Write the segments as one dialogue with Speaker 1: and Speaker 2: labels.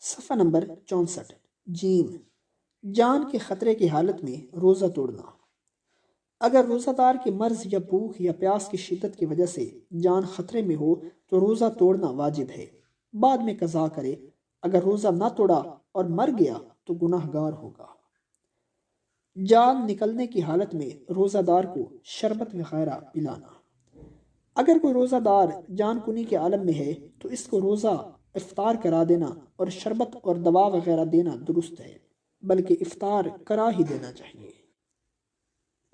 Speaker 1: صفحہ نمبر 64 جیم جان کے خطرے کی حالت میں روزہ توڑنا۔ اگر روزہ دار کی مرض یا بھوک یا پیاس کی شدت کی وجہ سے جان خطرے میں ہو تو روزہ توڑنا واجب ہے، بعد میں قضا کرے۔ اگر روزہ نہ توڑا اور مر گیا تو گناہ گار ہوگا۔ جان نکلنے کی حالت میں روزہ دار کو شربت وغیرہ پلانا۔ اگر کوئی روزہ دار جان کنی کے عالم میں ہے تو اس کو روزہ افطار کرا دینا اور شربت اور دوا وغیرہ دینا درست ہے، بلکہ افطار کرا ہی دینا چاہیے۔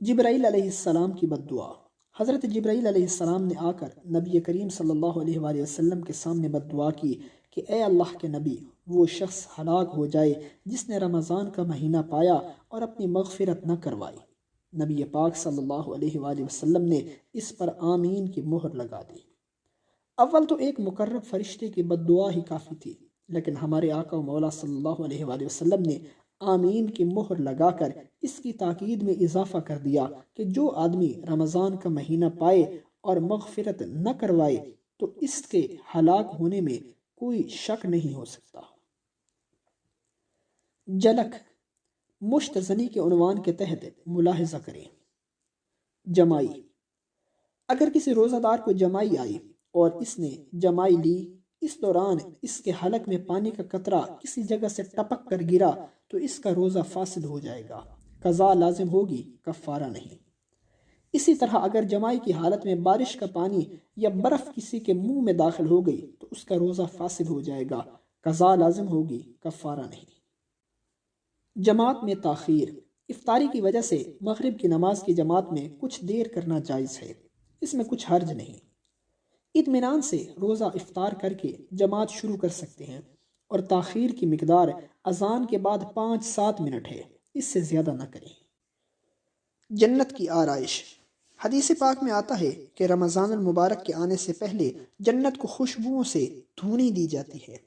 Speaker 1: جبرائیل علیہ السلام کی بد دعا۔ حضرت جبرائیل علیہ السلام نے آ کر نبی کریم صلی اللہ علیہ وآلہ وسلم کے سامنے بد دعا کی کہ اے اللہ کے نبی، وہ شخص ہلاک ہو جائے جس نے رمضان کا مہینہ پایا اور اپنی مغفرت نہ کروائی۔ نبی پاک صلی اللہ علیہ وآلہ وسلم نے اس پر آمین کی مہر لگا دی۔ اول تو ایک مقرب فرشتے کی بد دعا ہی کافی تھی، لیکن ہمارے آقا و مولا صلی اللہ علیہ وآلہ وسلم نے آمین کی مہر لگا کر اس کی تاکید میں اضافہ کر دیا کہ جو آدمی رمضان کا مہینہ پائے اور مغفرت نہ کروائے تو اس کے ہلاک ہونے میں کوئی شک نہیں ہو سکتا۔ جلک مشت زنی کے عنوان کے تحت ملاحظہ کریں۔ جمائی اگر کسی روزہ دار کو جمائی آئی اور اس نے جمائی لی، اس دوران اس کے حلق میں پانی کا قطرہ کسی جگہ سے ٹپک کر گرا تو اس کا روزہ فاسد ہو جائے گا، قضا لازم ہوگی، کفارہ نہیں۔ اسی طرح اگر جمائی کی حالت میں بارش کا پانی یا برف کسی کے منہ میں داخل ہو گئی تو اس کا روزہ فاسد ہو جائے گا، قضا لازم ہوگی، کفارہ نہیں۔ جماعت میں تاخیر۔ افطاری کی وجہ سے مغرب کی نماز کی جماعت میں کچھ دیر کرنا جائز ہے، اس میں کچھ حرج نہیں۔ اطمینان سے روزہ افطار کر کے جماعت شروع کر سکتے ہیں، اور تاخیر کی مقدار اذان کے بعد 5-7 منٹ ہے، اس سے زیادہ نہ کریں۔ جنت کی آرائش۔ حدیث پاک میں آتا ہے کہ رمضان المبارک کے آنے سے پہلے جنت کو خوشبوؤں سے دھونی دی جاتی ہے۔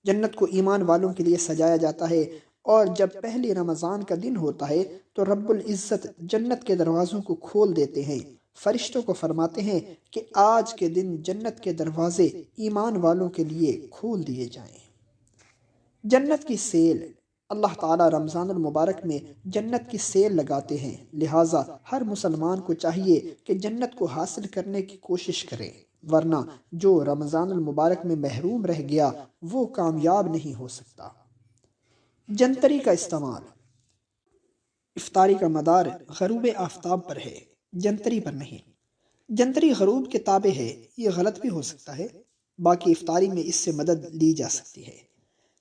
Speaker 1: جنت کو ایمان والوں کے لیے سجایا جاتا ہے، اور جب پہلی رمضان کا دن ہوتا ہے تو رب العزت جنت کے دروازوں کو کھول دیتے ہیں، فرشتوں کو فرماتے ہیں کہ آج کے دن جنت کے دروازے ایمان والوں کے لیے کھول دیے جائیں۔ جنت کی سیل۔ اللہ تعالیٰ رمضان المبارک میں جنت کی سیل لگاتے ہیں، لہٰذا ہر مسلمان کو چاہیے کہ جنت کو حاصل کرنے کی کوشش کرے، ورنہ جو رمضان المبارک میں محروم رہ گیا وہ کامیاب نہیں ہو سکتا۔ جنتری کا استعمال۔ افطاری کا مدار غروب آفتاب پر ہے، جنتری پر نہیں۔ جنتری غروب کے تابع ہے، یہ غلط بھی ہو سکتا ہے، باقی افطاری میں اس سے مدد لی جا سکتی ہے،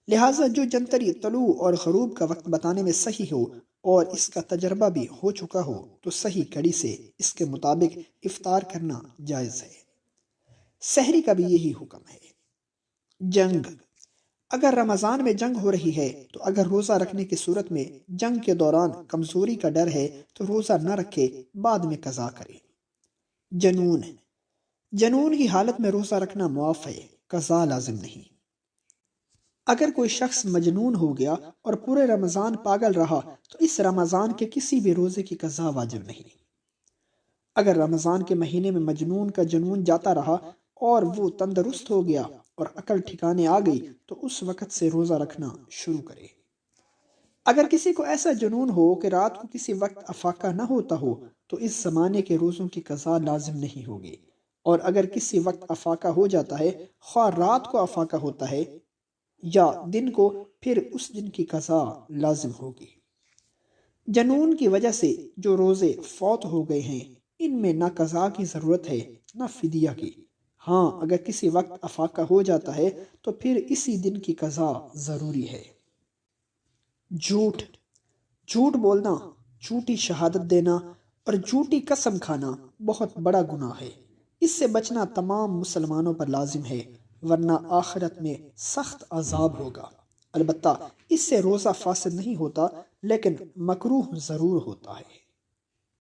Speaker 1: لہٰذا جو جنتری طلوع اور غروب کا وقت بتانے میں صحیح ہو اور اس کا تجربہ بھی ہو چکا ہو تو صحیح کڑی سے اس کے مطابق افطار کرنا جائز ہے۔ سحری کا بھی یہی حکم ہے۔ جنگ۔ اگر رمضان میں جنگ ہو رہی ہے تو اگر روزہ رکھنے کی صورت میں جنگ کے دوران کمزوری کا ڈر ہے تو روزہ نہ رکھے، بعد میں قضا کرے۔ جنون۔ جنون کی حالت میں روزہ رکھنا معاف ہے، قضا لازم نہیں۔ اگر کوئی شخص مجنون ہو گیا اور پورے رمضان پاگل رہا تو اس رمضان کے کسی بھی روزے کی قضا واجب نہیں۔ اگر رمضان کے مہینے میں مجنون کا جنون جاتا رہا اور وہ تندرست ہو گیا اور عقل ٹھکانے آ گئی تو اس وقت سے روزہ رکھنا شروع کرے۔ اگر کسی کو ایسا جنون ہو کہ رات کو کسی وقت افاقہ نہ ہوتا ہو تو اس زمانے کے روزوں کی قضا لازم نہیں ہوگی، اور اگر کسی وقت افاقہ ہو جاتا ہے، خواہ رات کو افاقہ ہوتا ہے یا دن کو، پھر اس دن کی قضا لازم ہوگی۔ جنون کی وجہ سے جو روزے فوت ہو گئے ہیں ان میں نہ قضا کی ضرورت ہے نہ فدیہ کی، ہاں اگر کسی وقت افاقہ ہو جاتا ہے تو پھر اسی دن کی قضا ضروری ہے۔ جھوٹ۔ جھوٹ بولنا، جھوٹی شہادت دینا اور جھوٹی قسم کھانا بہت بڑا گناہ ہے، اس سے بچنا تمام مسلمانوں پر لازم ہے، ورنہ آخرت میں سخت عذاب ہوگا۔ البتہ اس سے روزہ فاسد نہیں ہوتا، لیکن مکروہ ضرور ہوتا ہے۔